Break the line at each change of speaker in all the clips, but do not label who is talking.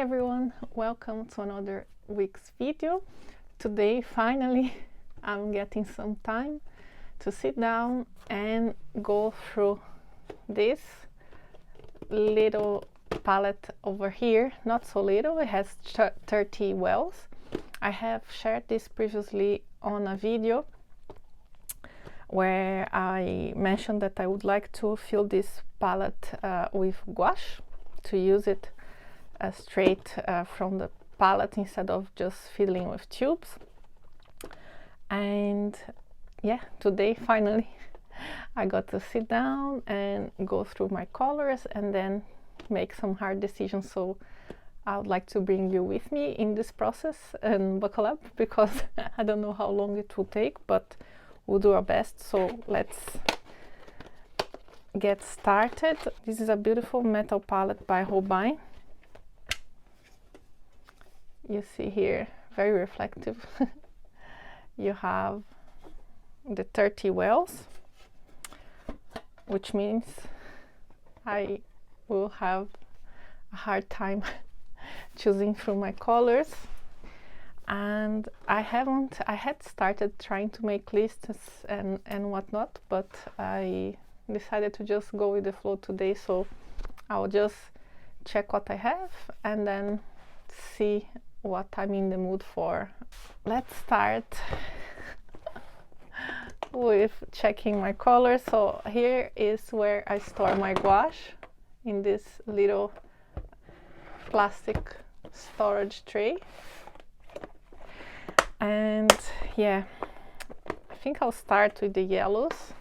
everyone, welcome to another week's video. Today finally I'm getting some time to sit down and go through this little palette over here. Not so little, it has 30 wells. I have shared this previously on a video where I mentioned that I would like to fill this palette with gouache, to use it straight from the palette instead of just filling with tubes. And yeah, today finally I got to sit down and go through my colors and then make some hard decisions. So I would like to bring you with me in this process and buckle up, because I don't know how long it will take, but we'll do our best. So let's get started. This is a beautiful metal palette by Holbein. You see here, very reflective. You have the 30 wells, which means I will have a hard time choosing through my colors. And I had started trying to make lists and whatnot, but I decided to just go with the flow today. So I'll just check what I have and then see what I'm in the mood for. Let's start with checking my colors. So here is where I store my gouache, in this little plastic storage tray. And yeah, I think I'll start with the yellows.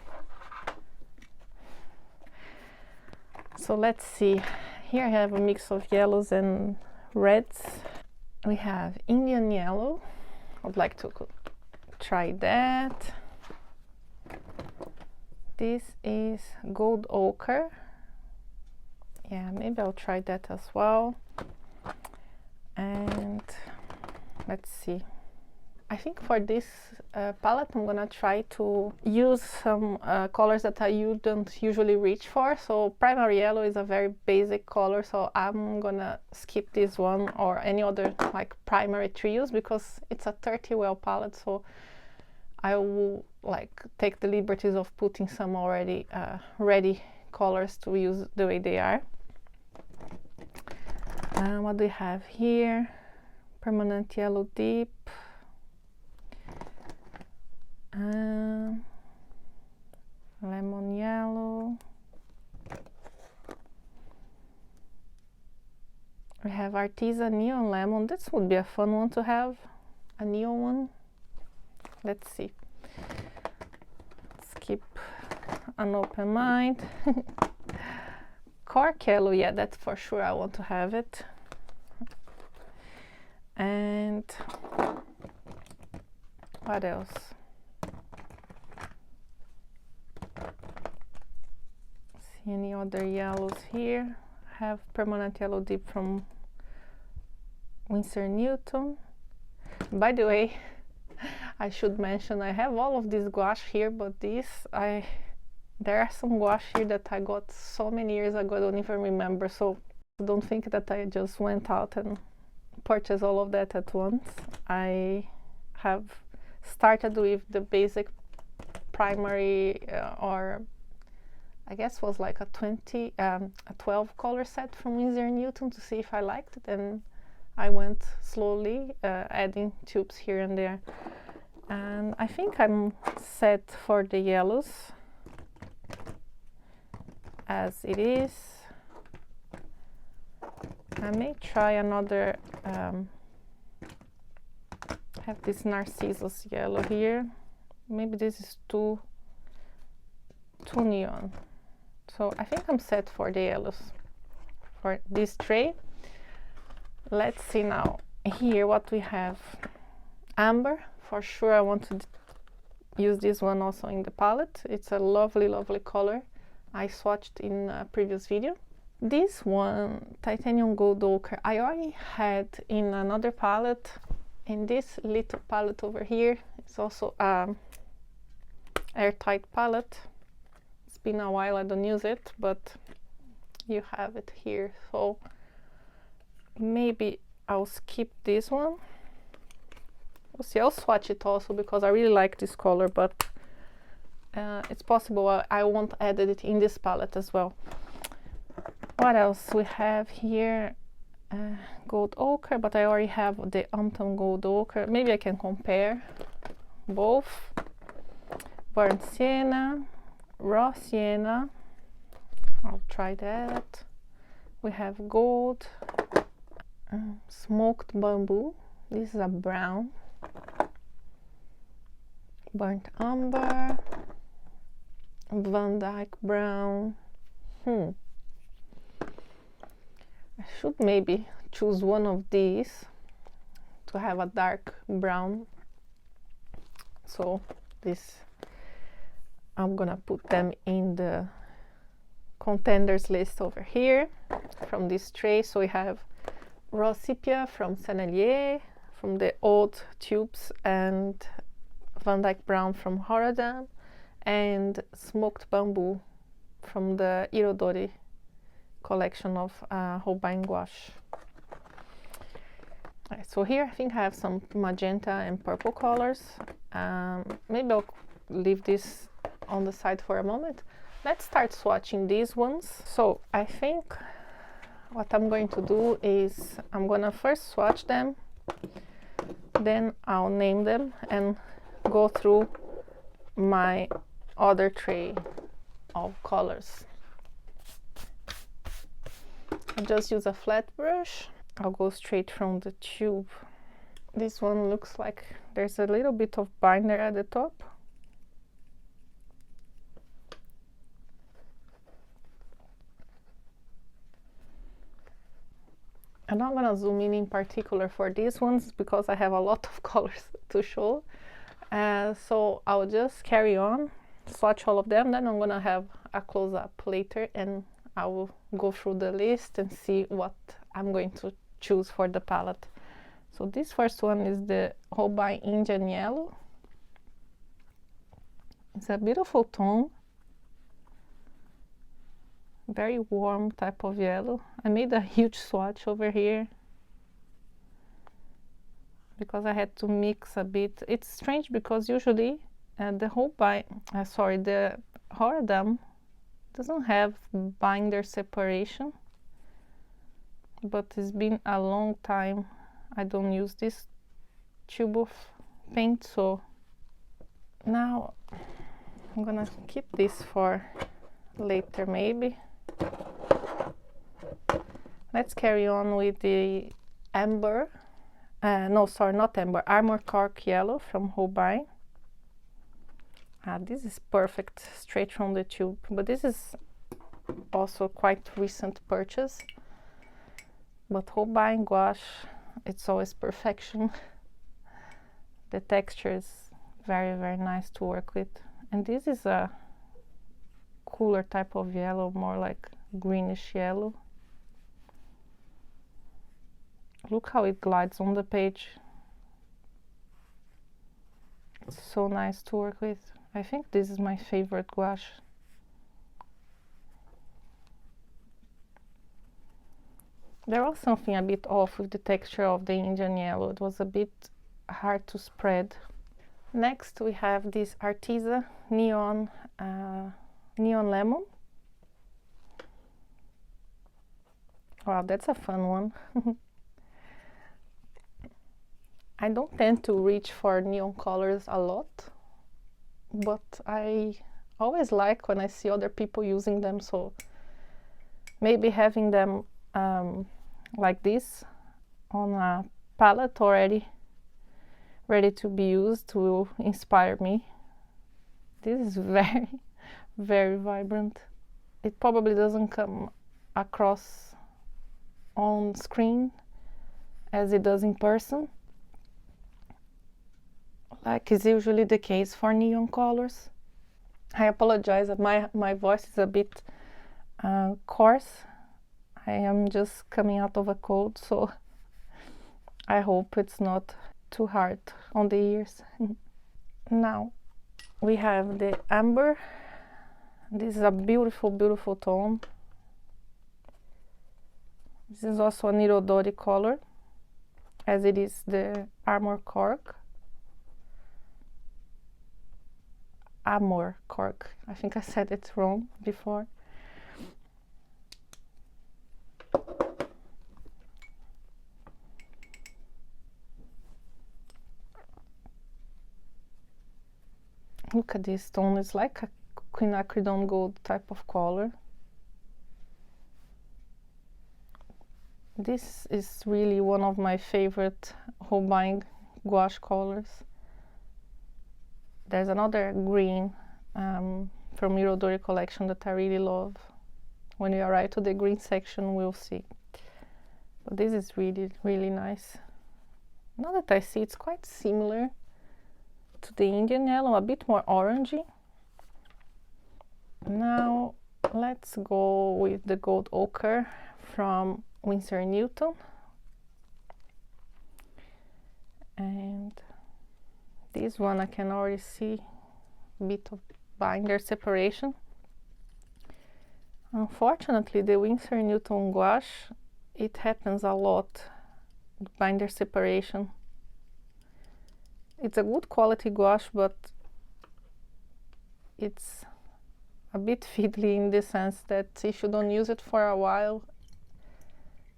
So let's see, here I have a mix of yellows and reds. We have Indian yellow. I'd like to try that. This is gold ochre. Yeah, maybe I'll try that as well. And let's see, I think for this palette I'm gonna try to use some colors that I don't usually reach for. So primary yellow is a very basic color, so I'm gonna skip this one or any other like primary trios, because it's a 30 well palette. So I will like take the liberties of putting some already ready colors to use the way they are. What do we have here? Permanent yellow deep. Lemon yellow. We have Artisan neon lemon. This would be a fun one to have, a neon one. Let's see. Let's keep an open mind. Cork yellow, yeah, that's for sure. I want to have it. And what else? See any other yellows here? I have permanent yellow deep from Winsor Newton. By the way, I should mention I have all of this gouache here, but there are some gouache here that I got so many years ago I don't even remember. So don't think that I just went out and purchased all of that at once. I have started with the basic primary or I guess was like a 12 color set from Winsor Newton to see if I liked it, and I went slowly adding tubes here and there. And I think I'm set for the yellows as it is. I may try another, have this Narcissus yellow here. Maybe this is too neon. So I think I'm set for the yellows for this tray. Let's see now here what we have. Amber, for sure I want to use this one also in the palette. It's a lovely, lovely color. I swatched in a previous video. This one, titanium gold ochre, I already had in another palette. In this little palette over here, it's also airtight palette. It's been a while I don't use it, but you have it here. So maybe I'll skip this one. We'll see. I'll swatch it also because I really like this color, but it's possible I won't add it in this palette as well. What else we have here? Gold ochre, but I already have the Autumn gold ochre. Maybe I can compare both. Burnt sienna, raw sienna. I'll try that. We have gold, smoked bamboo. This is a brown. Burnt umber, Van Dyke brown. I should maybe choose one of these to have a dark brown. So this, I'm gonna put them in the contenders list over here from this tray. So we have raw sepia from Sennelier, from the old tubes, and Van Dyke brown from Horadam, and smoked bamboo from the Irodori collection of Holbein gouache. Right, so here I think I have some magenta and purple colors. Maybe I'll leave this on the side for a moment. Let's start swatching these ones. So I think what I'm going to do is I'm gonna first swatch them, then I'll name them and go through my other tray of colors. I'll just use a flat brush. I'll go straight from the tube. This one looks like there's a little bit of binder at the top. I'm not gonna zoom in particular for these ones because I have a lot of colors to show. So I'll just carry on, swatch all of them, then I'm gonna have a close-up later and I will go through the list and see what I'm going to choose for the palette. So this first one is the Holbein Indian Yellow. It's a beautiful tone, very warm type of yellow. I made a huge swatch over here because I had to mix a bit. It's strange because usually the Horadam doesn't have binder separation, but it's been a long time I don't use this tube of paint, so now I'm gonna keep this for later maybe. Let's carry on with the amber, no sorry, not amber, Armor Cork Yellow from Holbein. This is perfect straight from the tube, but this is also quite recent purchase. But Holbein gouache, it's always perfection. The texture is very, very nice to work with. And this is a cooler type of yellow, more like greenish yellow. Look how it glides on the page. It's so nice to work with. I think this is my favorite gouache. There was something a bit off with the texture of the Indian Yellow. It was a bit hard to spread. Next we have this Arteza Neon Lemon. Wow, that's a fun one. I don't tend to reach for neon colors a lot, but I always like when I see other people using them, so maybe having them like this on a palette already ready to be used will inspire me. This is very, very vibrant. It probably doesn't come across on screen as it does in person, like is usually the case for neon colors. I apologize, my voice is a bit coarse. I am just coming out of a cold, so I hope it's not too hard on the ears. Now we have the amber. This is a beautiful, beautiful tone. This is also an irodori color, as it is the Armor Cork. Amor Cork. I think I said it wrong before. Look at this stone. It's like a quinacridone gold type of color. This is really one of my favorite Holbein gouache colors. There's another green from Irodori collection that I really love. When we arrive to the green section, we'll see. But this is really, really nice. Now that I see, it's quite similar to the Indian yellow, a bit more orangey. Now let's go with the gold ochre from Winsor & Newton. And this one I can already see a bit of binder separation. Unfortunately, the Winsor & Newton gouache, it happens a lot, binder separation. It's a good quality gouache, but it's a bit fiddly in the sense that if you don't use it for a while,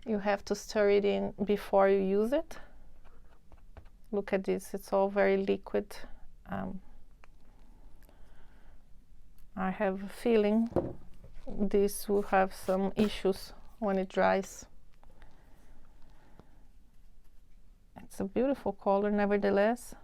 you have to stir it in before you use it. Look at this, it's all very liquid. I have a feeling this will have some issues when it dries. It's a beautiful color nevertheless.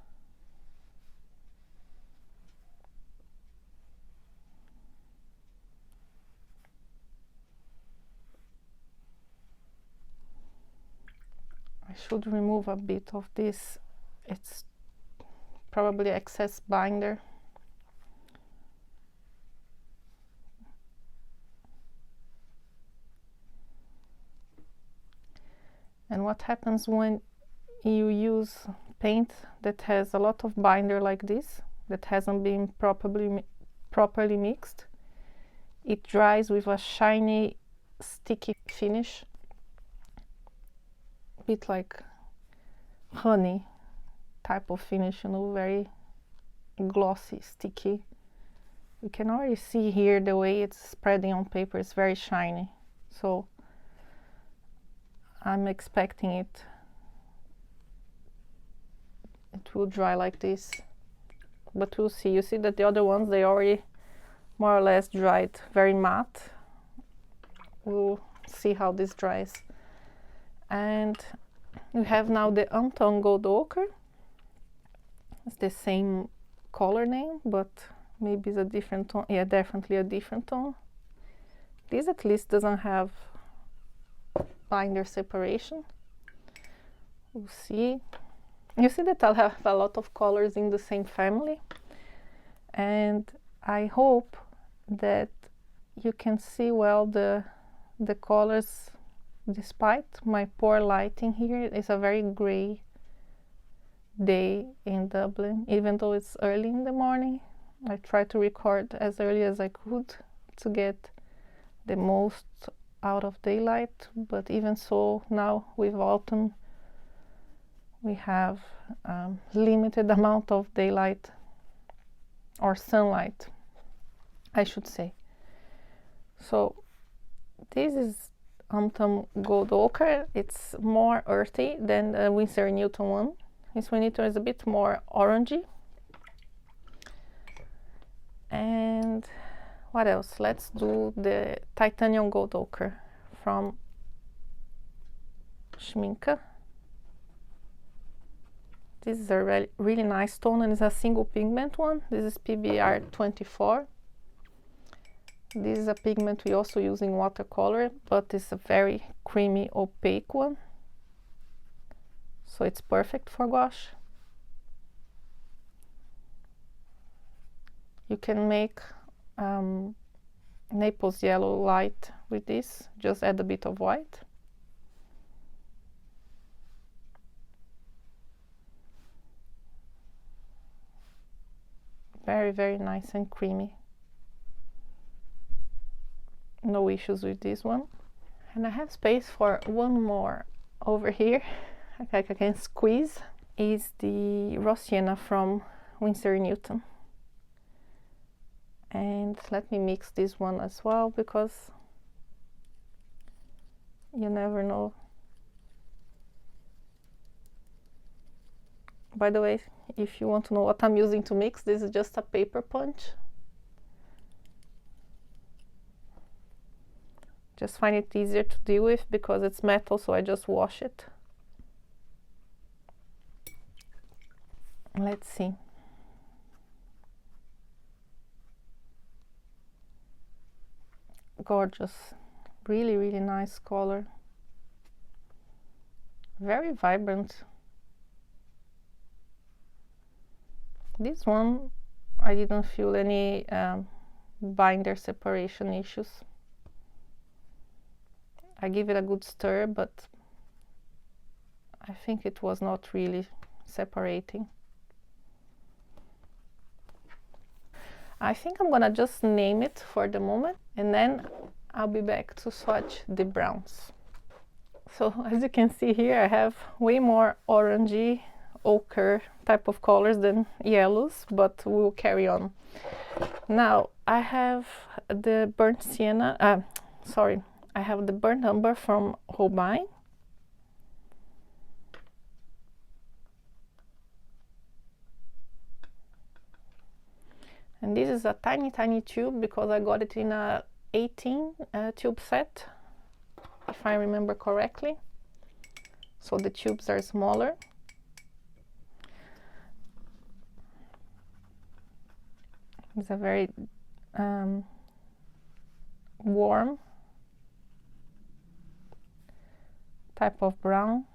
I should remove a bit of this. It's probably excess binder. And what happens when you use paint that has a lot of binder like this, that hasn't been properly mixed? It dries with a shiny, sticky finish. Bit like honey type of finish, you know, very glossy, sticky. You can already see here the way it's spreading on paper is very shiny, so I'm expecting it will dry like this, but we'll see. You see that the other ones, they already more or less dried very matte. We'll see how this dries. And we have now the Untoned Gold Ochre. It's the same color name, but maybe it's a different tone. Yeah, definitely a different tone. This at least doesn't have binder separation. We'll see. You see that I'll have a lot of colors in the same family, and I hope that you can see well the colors. Despite my poor lighting here, it's a very gray day in Dublin. Even though it's early in the morning, I tried to record as early as I could to get the most out of daylight, but even so, now with autumn we have limited amount of daylight, or sunlight I should say. So this is Untoned Gold Ochre. It's more earthy than the Winsor & Newton one. Winsor & Newton is a bit more orangey. And what else? Let's do the Titanium Gold Ochre from Schmincke. This is a really nice tone, and it's a single pigment one. This is PBR 24. This is a pigment we also use in watercolor, but it's a very creamy, opaque one. So it's perfect for gouache. You can make Naples yellow light with this. Just add a bit of white. Very, very nice and creamy. No issues with this one. And I have space for one more over here, like I can squeeze, is the raw sienna from Winsor & Newton. And let me mix this one as well, because you never know. By the way, if you want to know what I'm using to mix, this is just a paper punch. Just find it easier to deal with because it's metal, so I just wash it. Let's see. Gorgeous, really, really nice color. Very vibrant. This one, I didn't feel any binder separation issues. I give it a good stir, but I think it was not really separating. I think I'm gonna just name it for the moment, and then I'll be back to swatch the browns. So as you can see here, I have way more orangey, ochre type of colors than yellows, but we'll carry on. Now I have the burnt sienna, I have the burnt umber from Holbein. And this is a tiny tube because I got it in a 18 tube set, if I remember correctly. So the tubes are smaller. It's a very warm type of brown,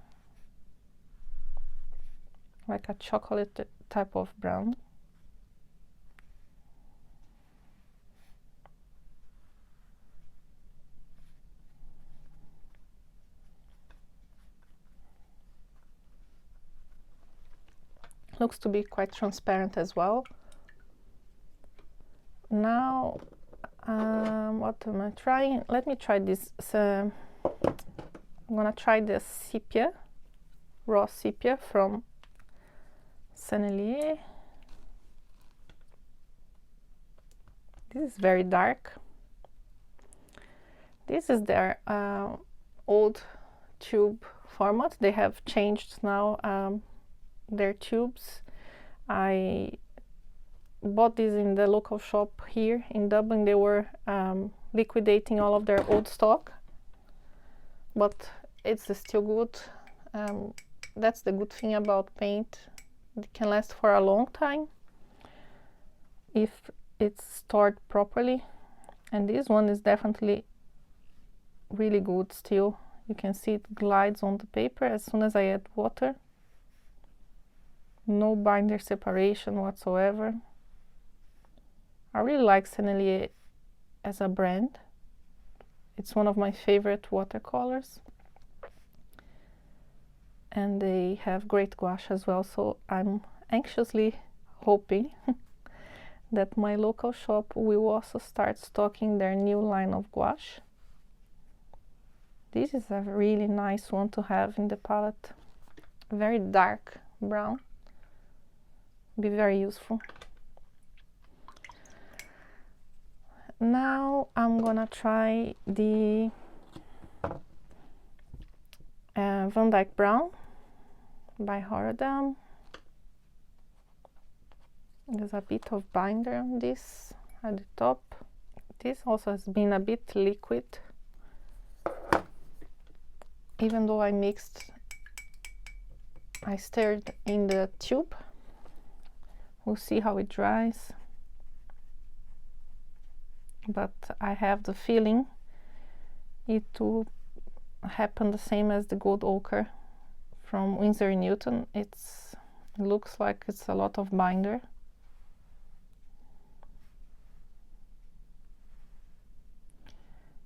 like a chocolate type of brown. Looks to be quite transparent as well. Now, what am I trying? Let me try this. I'm gonna try the sepia, raw sepia from Sennelier. This is very dark. This is their old tube format. They have changed now their tubes. I bought these in the local shop here in Dublin. They were liquidating all of their old stock, but it's still good. That's the good thing about paint. It can last for a long time if it's stored properly, and this one is definitely really good still. You can see it glides on the paper as soon as I add water. No binder separation whatsoever. I really like Sennelier as a brand. It's one of my favorite watercolors. And they have great gouache as well, so I'm anxiously hoping that my local shop will also start stocking their new line of gouache. This is a really nice one to have in the palette. Very dark brown. Be very useful. Now I'm gonna try the Van Dyke Brown by Horadam. There's a bit of binder on this at the top. This also has been a bit liquid, even though I stirred in the tube. We'll see how it dries, but I have the feeling it will happen the same as the gold ochre from Winsor & Newton. It looks like it's a lot of binder.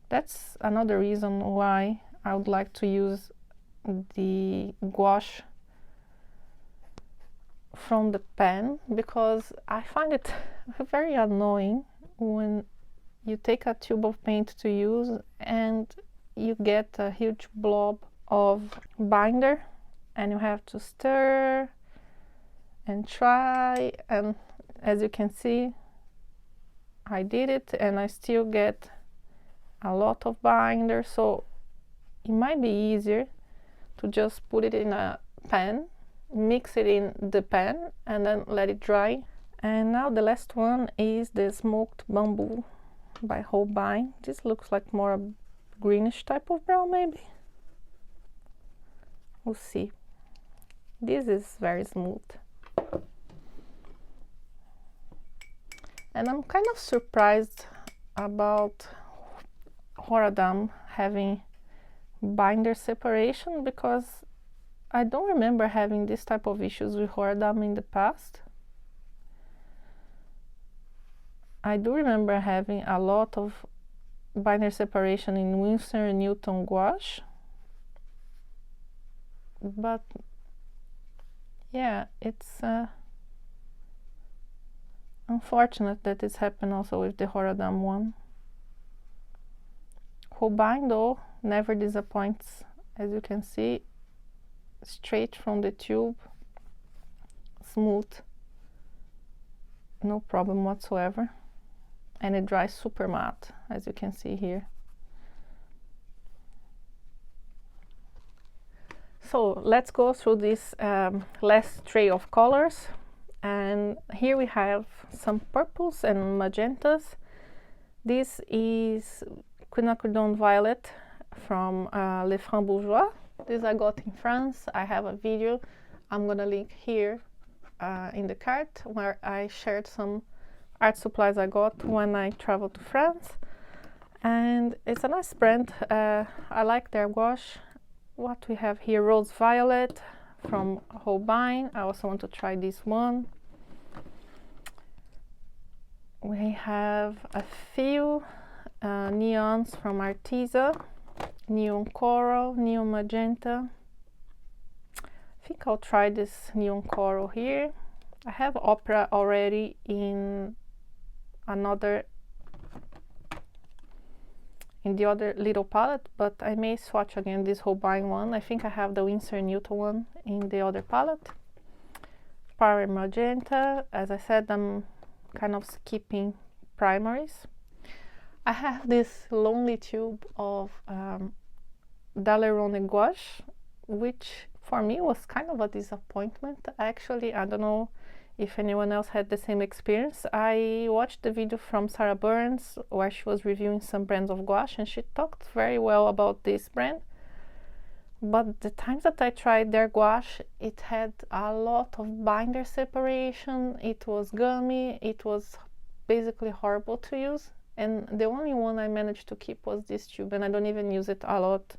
That's another reason why I would like to use the gouache from the pen, because I find it very annoying when you take a tube of paint to use and you get a huge blob of binder, and you have to stir and try, and as you can see, I did it and I still get a lot of binder, so it might be easier to just put it in a pan, mix it in the pan, and then let it dry. And now the last one is the smoked bamboo by Holbein. This looks like more a greenish type of brown, maybe. We'll see. This is very smooth. And I'm kind of surprised about Horadam having binder separation, because I don't remember having this type of issues with Horadam in the past. I do remember having a lot of binder separation in Winsor & Newton gouache, but yeah, it's unfortunate that it's happened also with the Horadam one. Holbein though never disappoints, as you can see, straight from the tube, smooth, no problem whatsoever, and it dries super matte, as you can see here. So let's go through this last tray of colors, and here we have some purples and magentas. This is Quinacridone Violet from Le Franc Bourgeois. This I got in France. I have a video I'm gonna link here in the card, where I shared some art supplies I got when I traveled to France, and it's a nice brand. I like their gouache. What we have here, Rose Violet from Holbein. I also want to try this one. We have a few neons from Arteza, Neon Coral, Neon Magenta. I think I'll try this Neon Coral here. I have Opera already in the other little palette, but I may swatch again this Holbein one. I think I have the Winsor & Newton one in the other palette. Power Magenta. As I said, I'm kind of skipping primaries. I have this lonely tube of Dalerone gouache, which for me was kind of a disappointment. Actually, I don't know if anyone else had the same experience. I watched the video from Sarah Burns where she was reviewing some brands of gouache, and she talked very well about this brand. But the times that I tried their gouache, it had a lot of binder separation, it was gummy, it was basically horrible to use. And the only one I managed to keep was this tube, and I don't even use it a lot.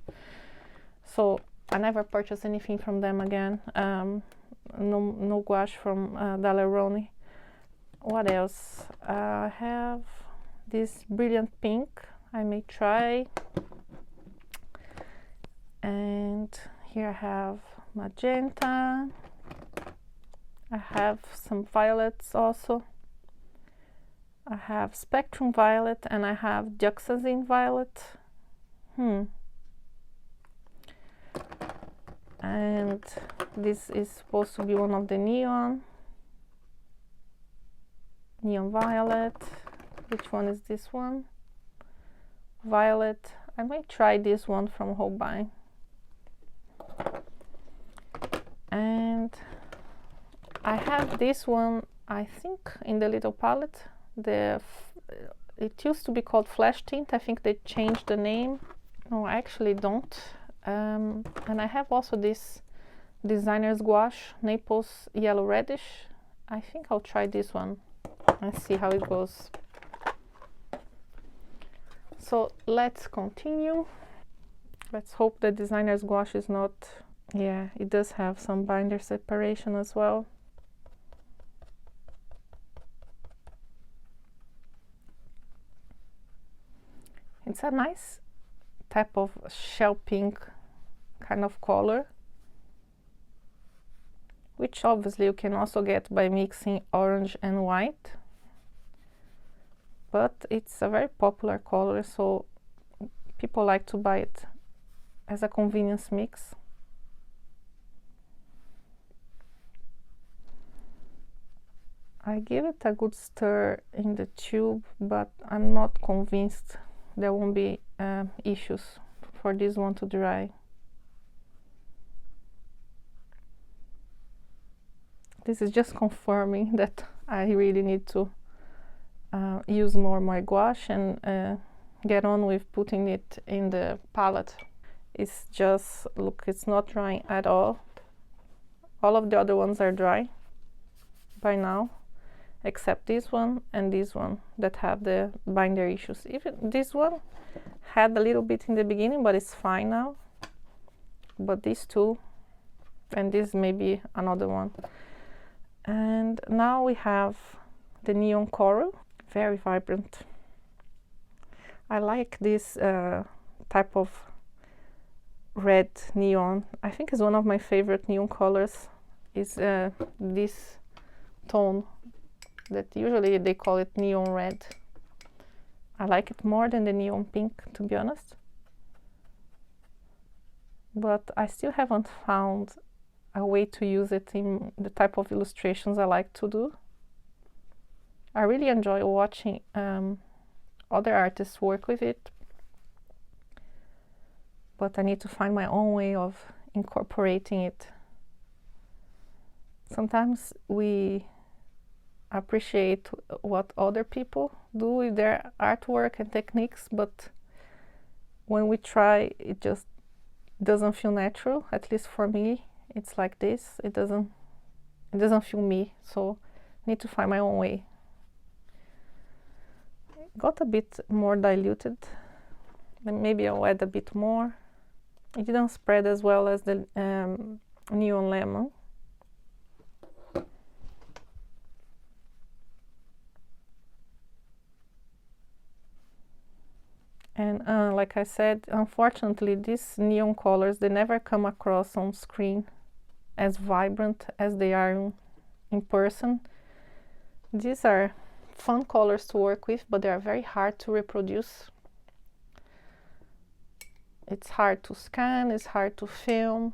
So I never purchased anything from them again. No gouache from Dalerone. What else? I have this brilliant pink I may try. And here I have magenta. I have some violets also. I have Spectrum Violet, and I have Dioxazine Violet. And this is supposed to be one of the neon violet. Which one is this one? Violet. I might try this one from Holbein. And I have this one, I think, in the little palette. It used to be called Flash Tint. I think they changed the name. No, I actually don't. And I have also this Designer's Gouache, Naples Yellow Reddish. I think I'll try this one and see how it goes. So let's continue. Let's hope the Designer's Gouache is not... Yeah, it does have some binder separation as well. It's a nice type of shell pink kind of color, which obviously you can also get by mixing orange and white, but it's a very popular color, so People like to buy it as a convenience mix. I give it a good stir in the tube, but I'm not convinced there won't be issues for this one to dry. This is just confirming that I really need to use more my gouache and get on with putting it in the palette. It's just, look, it's not drying at all. All of the other ones are dry by now, except this one and this one that have the binder issues. Even this one had a little bit in the beginning, but it's fine now. But these two, and this may be another one. And now we have the neon coral, very vibrant. I like this type of red neon. I think it's one of my favorite neon colors. Is this tone that usually they call it neon red. I like it more than the neon pink, to be honest. But I still haven't found a way to use it in the type of illustrations I like to do. I really enjoy watching other artists work with it, but I need to find my own way of incorporating it. Sometimes we appreciate what other people do with their artwork and techniques, but when we try, it just doesn't feel natural. At least for me, it's like this. It doesn't feel me, so I need to find my own way. Got a bit more diluted, maybe I'll add a bit more. It didn't spread as well as the neon lemon. And like I said, unfortunately, these neon colors, they never come across on screen as vibrant as they are in person. These are fun colors to work with, but they are very hard to reproduce. It's hard to scan, it's hard to film.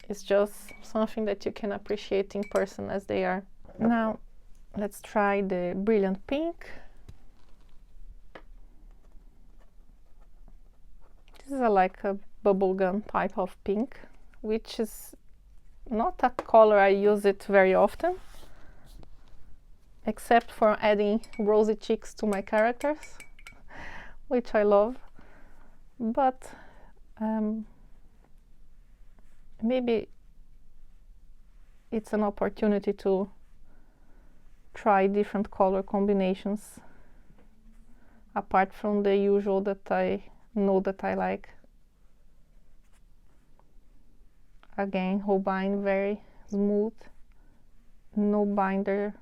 It's just something that you can appreciate in person as they are. Now, let's try the brilliant pink. This is like a bubblegum type of pink, which is not a color I use it very often, except for adding rosy cheeks to my characters, which I love. But maybe it's an opportunity to try different color combinations apart from the usual that I know that I like. Again, Holbein, very smooth, no binder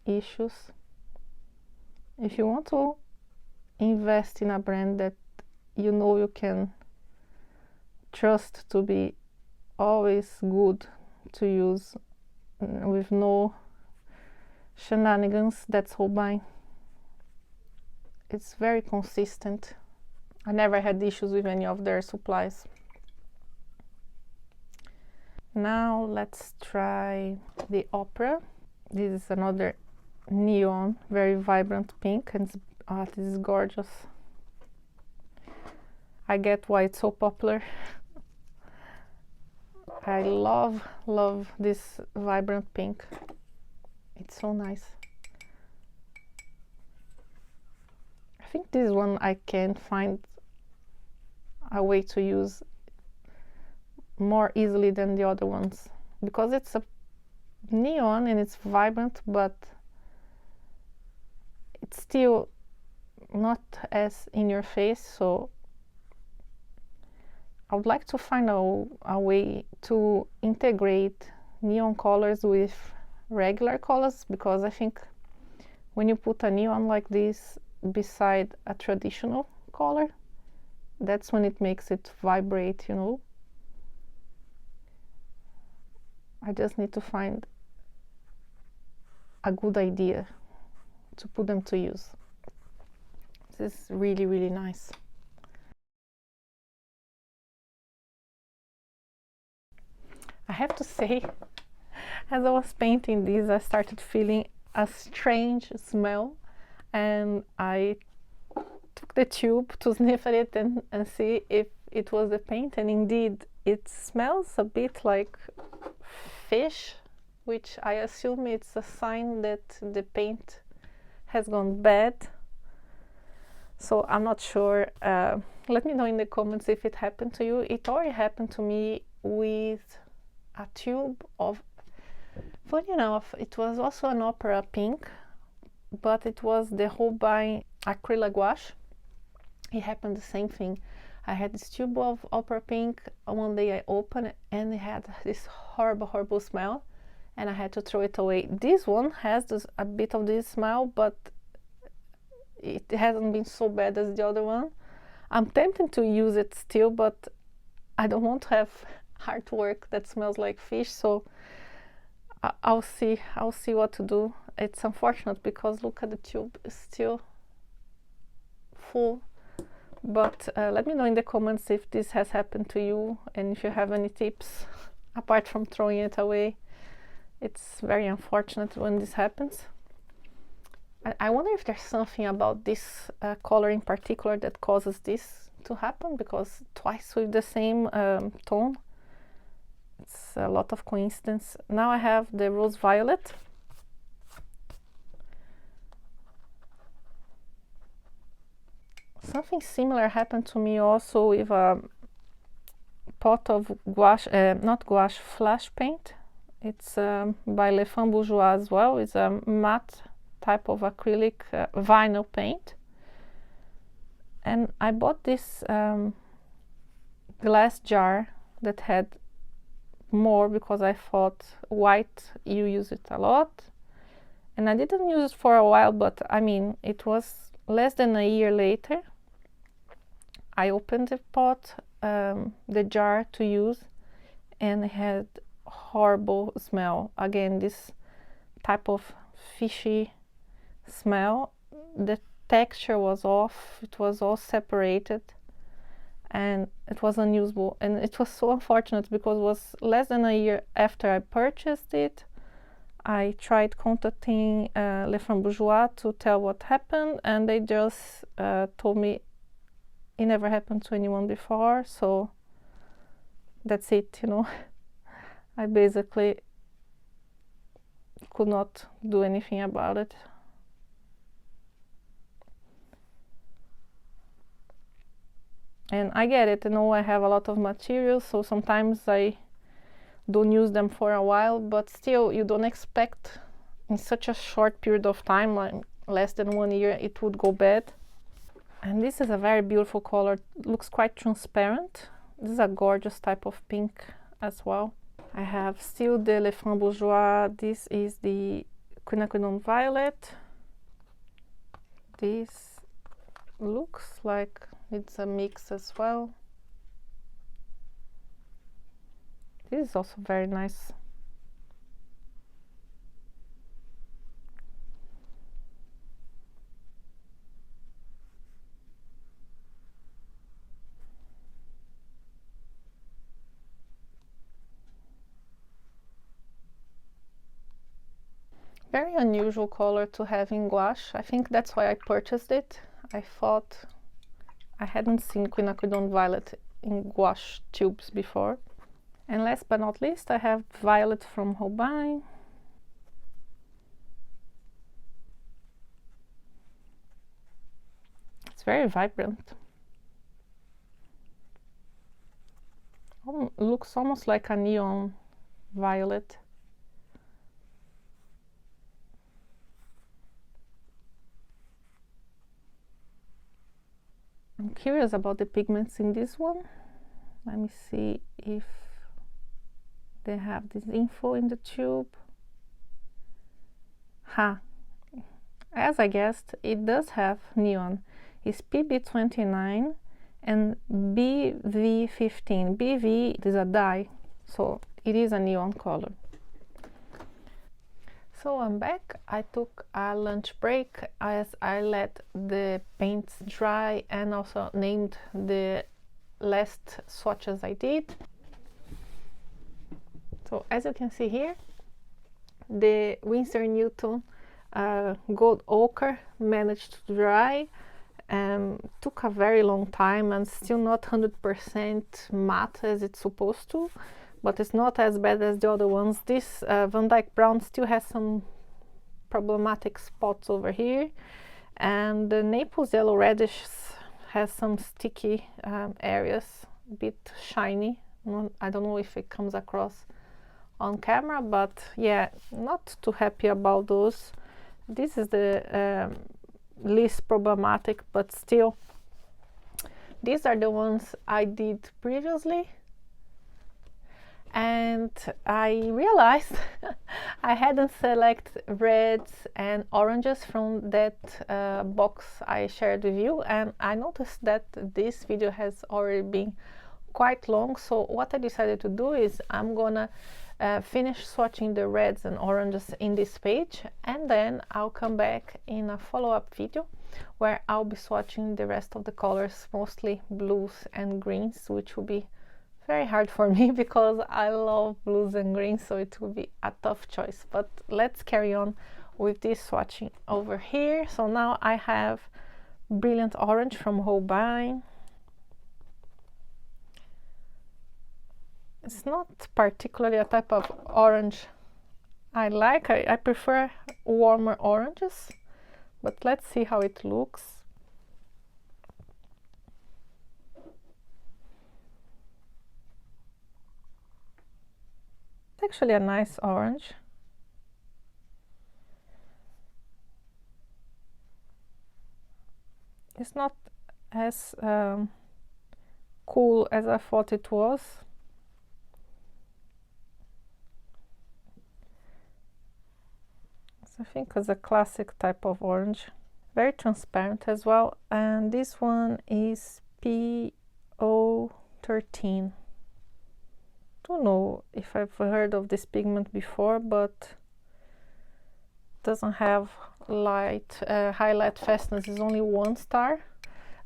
issues. If you want to invest in a brand that you know you can trust to be always good to use with no shenanigans, that's Holbein. It's very consistent. I never had issues with any of their supplies. Now let's try the Opera. This is another neon, very vibrant pink, and this is gorgeous. I get why it's so popular. I love this vibrant pink. It's so nice. I think this one I can find a way to use more easily than the other ones, because it's a neon and it's vibrant, but it's still not as in your face. So I would like to find a way to integrate neon colors with regular colors, because I think when you put a neon like this beside a traditional color, that's when it makes it vibrate, you know. I just need to find a good idea to put them to use. This is really, really nice. I have to say, as I was painting this, I started feeling a strange smell, and I took the tube to sniff at it and see if it was the paint, and indeed it smells a bit like fish, which I assume it's a sign that the paint has gone bad. So I'm not sure. Let me know in the comments if it happened to you. It already happened to me with a tube of, funny enough, it was also an opera pink, but it was the Holbein acrylic gouache. It happened the same thing. I had this tube of opera pink. One day I opened it and it had this horrible smell, and I had to throw it away. This one has a bit of this smell, but it hasn't been so bad as the other one. I'm tempted to use it still, but I don't want to have artwork that smells like fish, so I'll see what to do. It's unfortunate because look at the tube, it's still full. But let me know in the comments if this has happened to you, and if you have any tips apart from throwing it away. It's very unfortunate when this happens. I wonder if there's something about this color in particular that causes this to happen, because twice with the same tone, it's a lot of coincidence. Now I have the rose violet. Something similar happened to me also with a pot of gouache, not gouache, flash paint. It's by Les Femmes Bourgeois as well. It's a matte type of acrylic vinyl paint. And I bought this glass jar that had more because I thought white, you use it a lot. And I didn't use it for a while, but I mean, it was less than a year later. I opened the pot, the jar to use, and it had horrible smell. Again, this type of fishy smell. The texture was off, it was all separated, and it was unusable. And it was so unfortunate because it was less than a year after I purchased it. I tried contacting Les Femmes Bourgeois to tell what happened, and they just told me it never happened to anyone before, so that's it, you know. I basically could not do anything about it. And I get it, you know, I have a lot of materials, so sometimes I don't use them for a while, but still, you don't expect in such a short period of time, like less than 1 year, it would go bad. And this is a very beautiful color. It looks quite transparent. This is a gorgeous type of pink as well. I have still the Les Femmes Bourgeois. This is the quinacridone violet. This looks like it's a mix as well. This is also very nice. Very unusual color to have in gouache. I think that's why I purchased it. I thought I hadn't seen quinacridone violet in gouache tubes before. And last but not least, I have violet from Holbein. It's very vibrant. Looks almost like a neon violet. I'm curious about the pigments in this one. Let me see if they have this info in the tube. As I guessed, it does have neon. It's PB29 and BV15. BV is a dye, so it is a neon color. So I'm back. I took a lunch break as I let the paints dry and also named the last swatches I did. So as you can see here, the Winsor Newton gold ochre managed to dry. Took a very long time and still not 100% matte as it's supposed to, but it's not as bad as the other ones. This Van Dyke Brown still has some problematic spots over here, and the Naples Yellow Reddish has some sticky areas, a bit shiny. I don't know if it comes across on camera, but yeah, not too happy about those. This is the least problematic, but still these are the ones I did previously, and I realized I hadn't selected reds and oranges from that box I shared with you, and I noticed that this video has already been quite long. So what I decided to do is I'm gonna finish swatching the reds and oranges in this page, and then I'll come back in a follow-up video where I'll be swatching the rest of the colors, mostly blues and greens, which will be very hard for me because I love blues and greens, so it will be a tough choice. But let's carry on with this swatching over here. So now I have Brilliant Orange from Holbein. It's not particularly a type of orange I like. I prefer warmer oranges, but let's see how it looks. It's actually a nice orange. It's not as cool as I thought it was. I think it's a classic type of orange, very transparent as well, and this one is PO13. Don't know if I've heard of this pigment before, but doesn't have light highlight fastness, is only 1 star.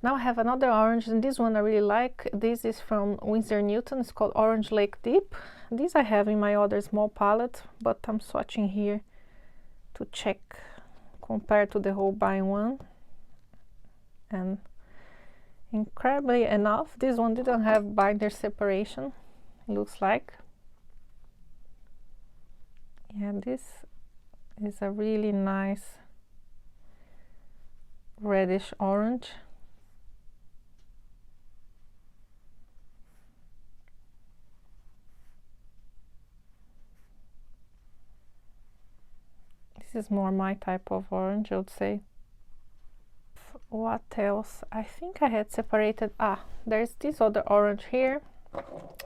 Now I have another orange, and this one I really like. This is from Winsor Newton. It's called Orange Lake Deep. This I have in my other small palette, but I'm swatching here to check compared to the Holbein one, and incredibly enough, this one didn't have binder separation, it looks like. Yeah, this is a really nice reddish orange. This is more my type of orange, I would say. What else? I think I had separated. There's this other orange here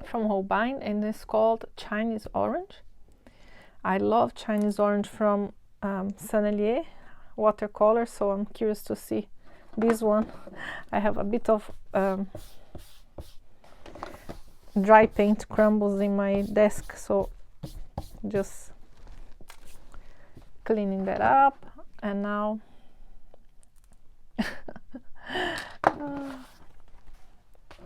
from Holbein, and it's called Chinese Orange. I love Chinese Orange from Sennelier watercolor, so I'm curious to see this one. I have a bit of dry paint crumbles in my desk, so just cleaning that up. And now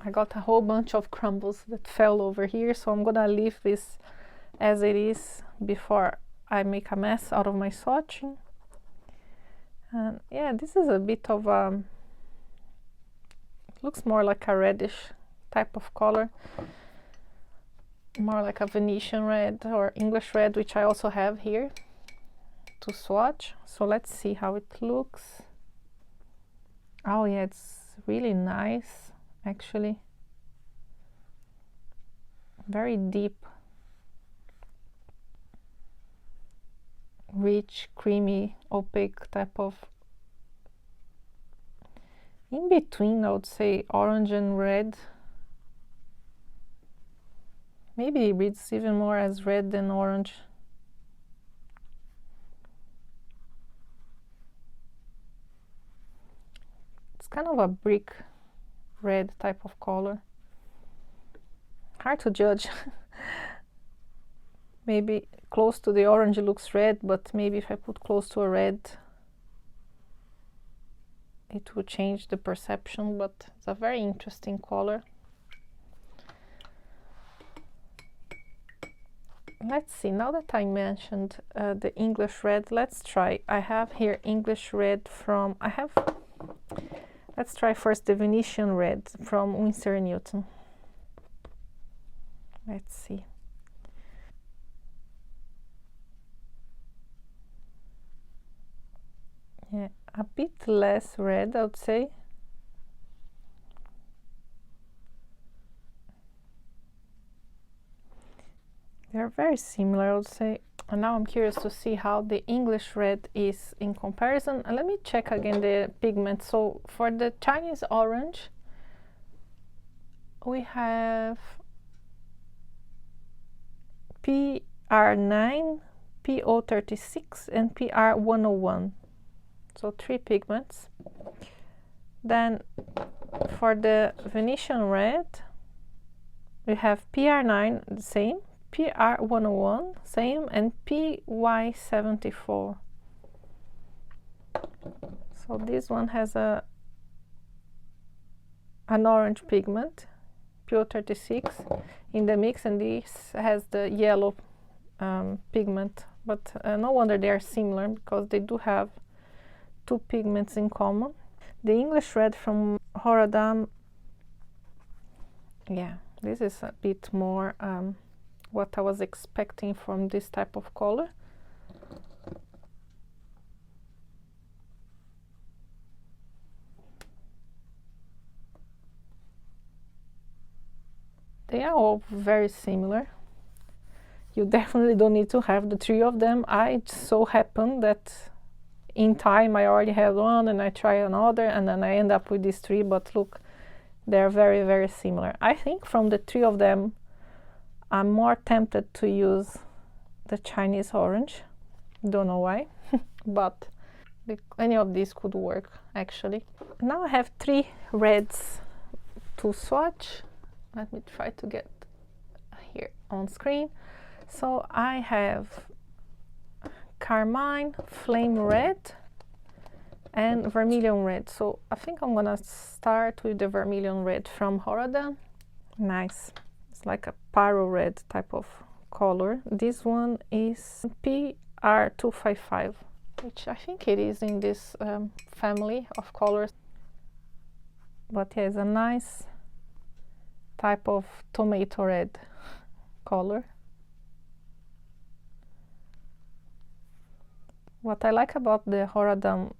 I got a whole bunch of crumbles that fell over here, so I'm gonna leave this as it is before I make a mess out of my swatching. And yeah, this is a bit of looks more like a reddish type of color, more like a Venetian red or English red, which I also have here to swatch. So let's see how it looks. Oh yeah, it's really nice actually, very deep, rich, creamy, opaque type of, in between I would say orange and red. Maybe it reads even more as red than orange. It's kind of a brick red type of color. Hard to judge. Maybe close to the orange it looks red, but maybe if I put close to a red it would change the perception, but it's a very interesting color. Let's see, now that I mentioned the English red, let's try. I have here English red from, let's try first the Venetian red from Winsor & Newton. Let's see. Yeah, a bit less red, I would say. They're very similar, I would say. And now I'm curious to see how the English red is in comparison. And let me check again the pigment. So for the Chinese orange, we have PR9, PO36, and PR101. So 3 pigments. Then for the Venetian red, we have PR9, the same, PR101, same, and PY74. So this one has an orange pigment, PO36, in the mix, and this has the yellow pigment. But no wonder they are similar, because they do have 2 pigments in common. The English red from Horadam, yeah, this is a bit more what I was expecting from this type of color. They are all very similar. You definitely don't need to have the 3 of them. I so happen that in time I already have one and I try another and then I end up with these 3, but look, they're very, very similar. I think from the 3 of them, I'm more tempted to use the Chinese orange. Don't know why, but any of these could work actually. Now I have 3 reds to swatch. Let me try to get here on screen. So I have Carmine, Flame Red, and Vermilion Red. So I think I'm gonna start with the Vermilion Red from Horadam. Nice. It's like a Paro red type of color. This one is PR255, which I think it is in this family of colors. But yeah, it's a nice type of tomato red color. What I like about the Horadam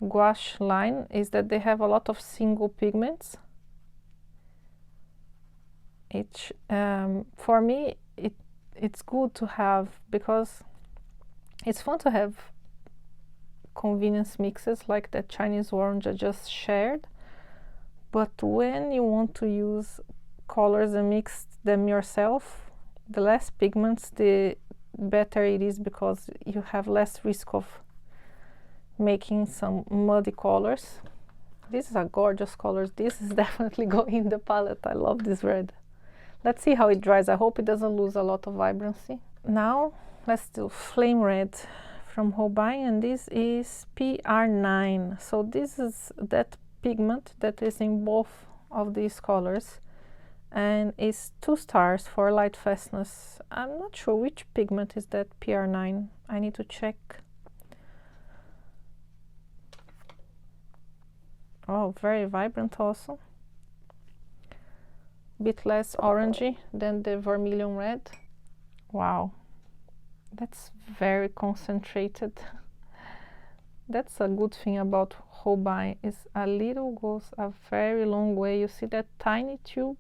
gouache line is that they have a lot of single pigments. For me, it's good to have, because it's fun to have convenience mixes like the Chinese orange I just shared. But when you want to use colors and mix them yourself, the less pigments, the better it is, because you have less risk of making some muddy colors. This is a gorgeous color. This is definitely going in the palette. I love this red. Let's see how it dries. I hope it doesn't lose a lot of vibrancy. Now let's do Flame Red from Holbein, and this is PR9. So this is that pigment that is in both of these colors, and it's 2 stars for light fastness. I'm not sure which pigment is that PR9. I need to check. Oh, very vibrant also. Bit less orangey than the Vermilion Red. Wow, that's very concentrated. That's a good thing about Holbein, is a little goes a very long way. You see that tiny tube?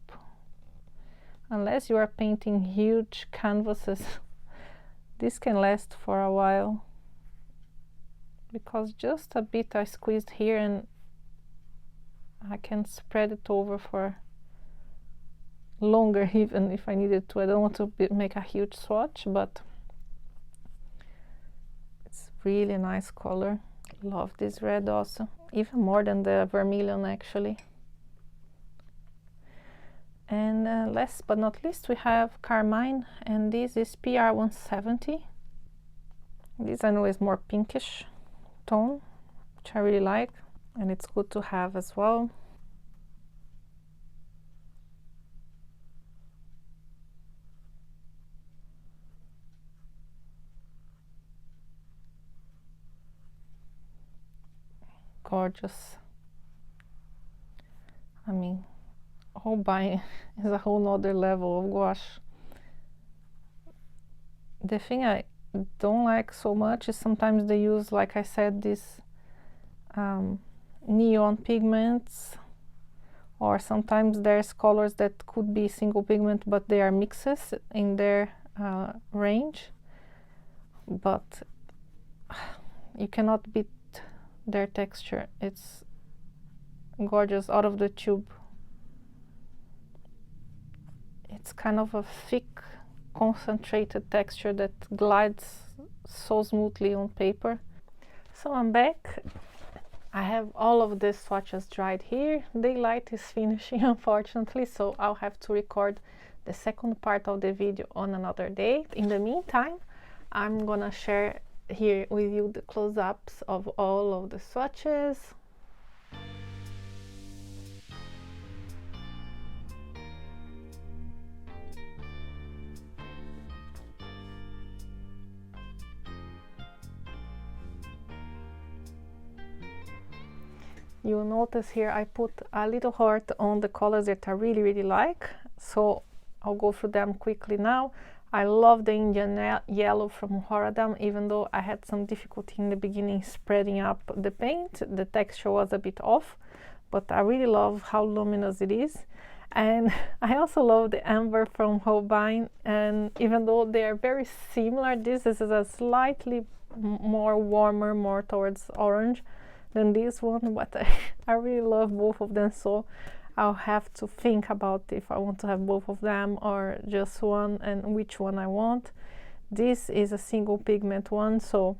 Unless you are painting huge canvases, this can last for a while, because just a bit I squeezed here and I can spread it over for longer even if I needed to. I don't want to make a huge swatch, but it's really nice color. Love this red also, even more than the Vermilion actually. And last but not least, we have Carmine, and this is PR170. This I know is more pinkish tone, which I really like, and it's good to have as well. gorgeous. I mean, Holbein is a whole nother level of gouache. The thing I don't like so much is sometimes they use, like I said, these neon pigments, or sometimes there's colors that could be single pigment but they are mixes in their range, but you cannot beat their texture. It's gorgeous out of the tube. It's kind of a thick, concentrated texture that glides so smoothly on paper. So I'm back. I have all of the swatches dried here. Daylight is finishing, unfortunately, so I'll have to record the second part of the video on another day. In the meantime, I'm gonna share here with you the close-ups of all of the swatches. You'll notice here I put a little heart on the colors that I really like, so I'll go through them quickly now. I love the Indian yellow from Horadam, even though I had some difficulty in the beginning spreading up the paint. The texture was a bit off, but I really love how luminous it is. And I also love the amber from Holbein, and even though they are very similar, this is a slightly more warmer, more towards orange than this one, but I really love both of them, so I'll have to think about if I want to have both of them or just one and which one I want. This is a single pigment one, so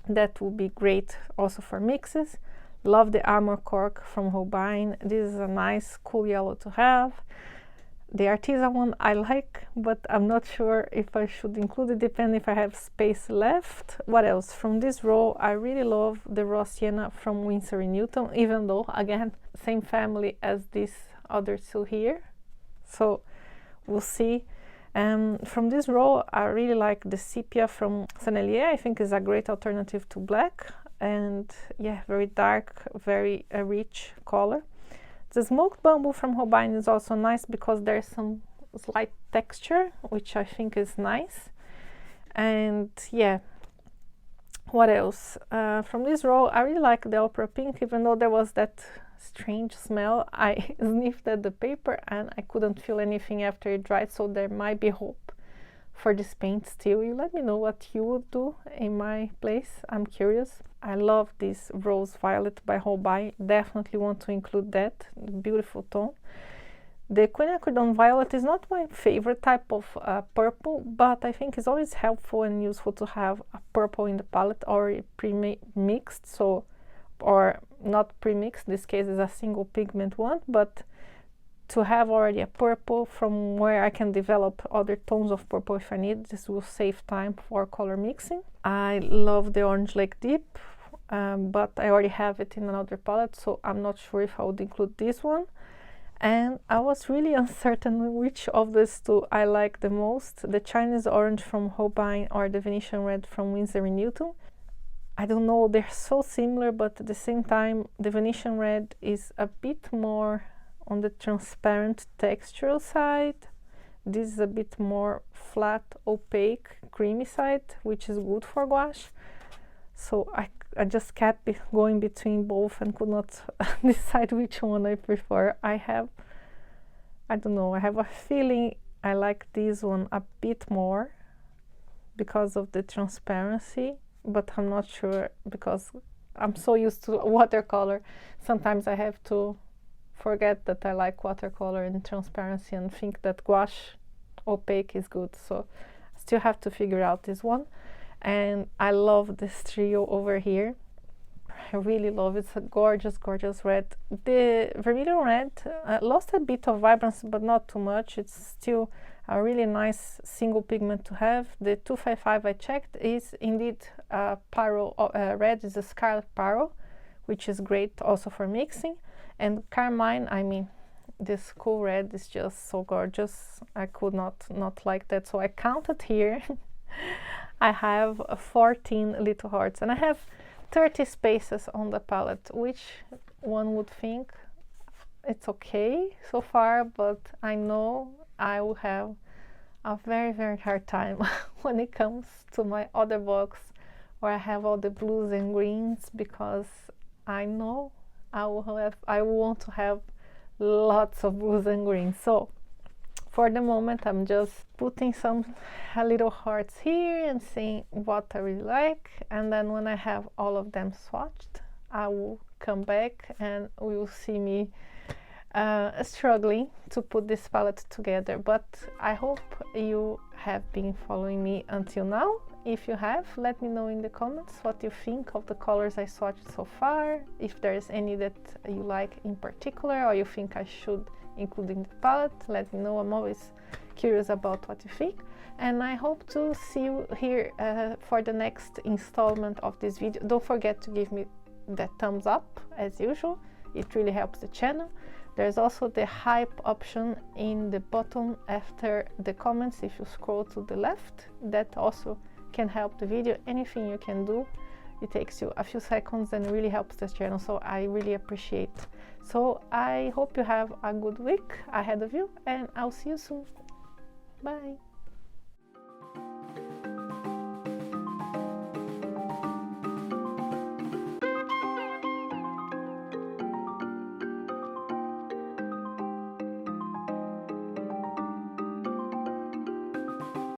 that will be great also for mixes. Love the Armor Cork from Holbein. This is a nice cool yellow to have. The artisan one I like, but I'm not sure if I should include it, depending if I have space left. What else? From this row, I really love the Raw Sienna from Winsor & Newton, even though, again, same family as these other two here. So we'll see. From this row, I really like the Sepia from Sennelier. I think is a great alternative to black. And yeah, very dark, very rich color. The Smoked Bamboo from Holbein is also nice because there's some slight texture, which I think is nice. And yeah, what else? From this row, I really like the Opera Pink, even though there was that strange smell. I sniffed at the paper and I couldn't feel anything after it dried, so there might be hope for this paint still. You let me know what you would do in my place. I'm curious. I love this Rose Violet by Holbein. Definitely want to include that. Beautiful tone. The Quinacridone Violet is not my favorite type of purple, but I think it's always helpful and useful to have a purple in the palette or pre-mixed, so, or not pre-mixed. This case is a single pigment one, but to have already a purple from where I can develop other tones of purple if I need. This will save time for color mixing. I love the Orange Lake Deep, but I already have it in another palette, so I'm not sure if I would include this one. And I was really uncertain which of these two I like the most, the Chinese Orange from Holbein or the Venetian Red from Winsor & Newton. I don't know, they're so similar, but at the same time, the Venetian Red is a bit more on the transparent textural side. This is a bit more flat, opaque, creamy side, which is good for gouache. So I just kept going between both and could not decide which one I prefer. I don't know, I have a feeling I like this one a bit more because of the transparency, but I'm not sure because I'm so used to watercolor. Sometimes I have to forget that I like watercolor and transparency and think that gouache opaque is good, so I still have to figure out this one. And I love this trio over here. I really love it. It's a gorgeous red. The Vermilion Red lost a bit of vibrancy, but not too much. It's still a really nice single pigment to have. The 255 I checked is indeed Paro Red, is a Scarlet Paro, which is great also for mixing. And Carmine, I mean, this cool red is just so gorgeous. I could not like that, so I counted here. I have 14 little hearts, and I have 30 spaces on the palette, which one would think it's okay so far, but I know I will have a very hard time when it comes to my other box where I have all the blues and greens, because I know I want to have lots of blues and greens. So for the moment I'm just putting some little hearts here and seeing what I really like, and then when I have all of them swatched, I will come back and we will see me struggling to put this palette together. But I hope you have been following me until now. If you have, let me know in the comments what you think of the colors I swatched so far, if there's any that you like in particular or you think I should include in the palette. Let me know, I'm always curious about what you think, and I hope to see you here for the next installment of this video. Don't forget to give me that thumbs up as usual, it really helps the channel. There's also the hype option in the bottom after the comments. If you scroll to the left, that also can help the video. Anything you can do, it takes you a few seconds and really helps this channel, so I really appreciate. So I hope you have a good week ahead of you, and I'll see you soon. Bye.